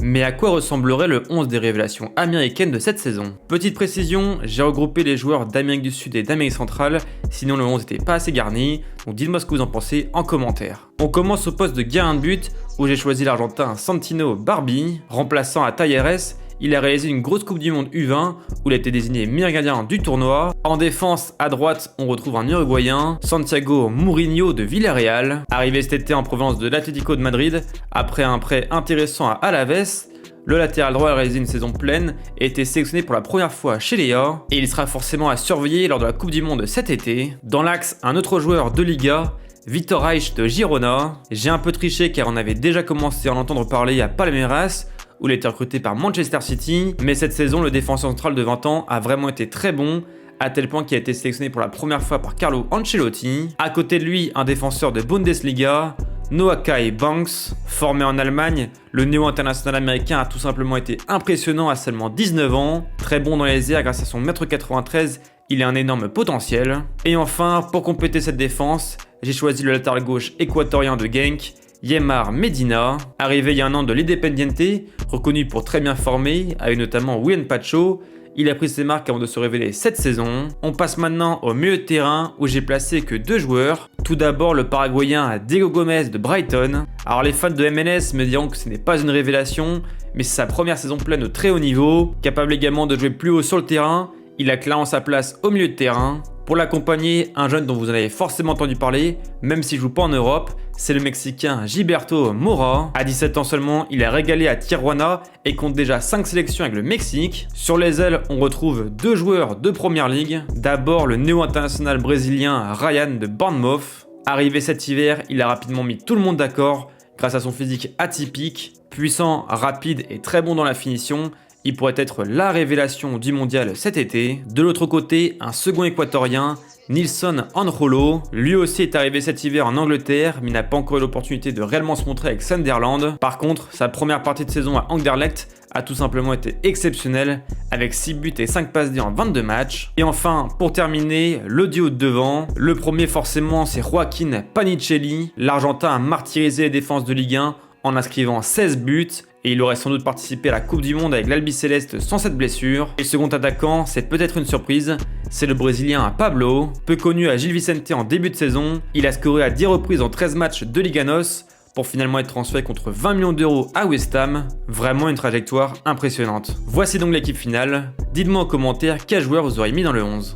Mais à quoi ressemblerait le 11 des révélations américaines de cette saison? Petite précision, j'ai regroupé les joueurs d'Amérique du Sud et d'Amérique centrale, sinon le 11 n'était pas assez garni, donc dites-moi ce que vous en pensez en commentaire. On commence au poste de gardien de but, où j'ai choisi l'Argentin Santino Barbi, remplaçant à Talleres. Il a réalisé une grosse Coupe du Monde U20 où il a été désigné meilleur gardien du tournoi. En défense, à droite, on retrouve un Uruguayen, Santiago Mourinho de Villarreal, arrivé cet été en provenance de l'Atlético de Madrid après un prêt intéressant à Alaves. Le latéral droit a réalisé une saison pleine et a été sélectionné pour la première fois chez Léa et il sera forcément à surveiller lors de la Coupe du Monde cet été. Dans l'axe, un autre joueur de Liga, Victor Reich de Girona. J'ai un peu triché car on avait déjà commencé à en entendre parler à Palmeiras, où il a été recruté par Manchester City, mais cette saison, le défenseur central de 20 ans a vraiment été très bon, à tel point qu'il a été sélectionné pour la première fois par Carlo Ancelotti. À côté de lui, un défenseur de Bundesliga, Noah Kai Banks. Formé en Allemagne, le néo-international américain a tout simplement été impressionnant à seulement 19 ans, très bon dans les airs grâce à son 1,93 m, il a un énorme potentiel. Et enfin, pour compléter cette défense, j'ai choisi le latéral gauche équatorien de Genk, Yeimar Medina, arrivé il y a un an de l'Independiente, reconnu pour très bien former, avec notamment Willian Pacho. Il a pris ses marques avant de se révéler cette saison. On passe maintenant au milieu de terrain où j'ai placé que 2 joueurs. Tout d'abord le Paraguayen Diego Gomez de Brighton. Alors les fans de MLS me diront que ce n'est pas une révélation, mais c'est sa première saison pleine au très haut niveau. Capable également de jouer plus haut sur le terrain, il a clairement sa place au milieu de terrain. Pour l'accompagner, un jeune dont vous en avez forcément entendu parler, même s'il ne joue pas en Europe, c'est le Mexicain Gilberto Mora. À 17 ans seulement, il a régalé à Tijuana et compte déjà 5 sélections avec le Mexique. Sur les ailes, on retrouve 2 joueurs de Première Ligue. D'abord le néo-international brésilien Ryan de Bournemouth. Arrivé cet hiver, il a rapidement mis tout le monde d'accord grâce à son physique atypique, puissant, rapide et très bon dans la finition. Il pourrait être la révélation du mondial cet été. De l'autre côté, un second équatorien, Nilson Anjolo. Lui aussi est arrivé cet hiver en Angleterre, mais n'a pas encore eu l'opportunité de réellement se montrer avec Sunderland. Par contre, sa première partie de saison à Anderlecht a tout simplement été exceptionnelle, avec 6 buts et 5 passes D en 22 matchs. Et enfin, pour terminer, le duo de devant. Le premier forcément, c'est Joaquin Panicelli. L'Argentin a martyrisé les défenses de Ligue 1 en inscrivant 16 buts. Et il aurait sans doute participé à la Coupe du Monde avec l'Albiceleste sans cette blessure. Et le second attaquant, c'est peut-être une surprise, c'est le Brésilien Pablo. Peu connu à Gil Vicente en début de saison, il a scoré à 10 reprises en 13 matchs de Liga NOS pour finalement être transféré contre 20 millions d'euros à West Ham. Vraiment une trajectoire impressionnante. Voici donc l'équipe finale. Dites-moi en commentaire quel joueur vous auriez mis dans le 11.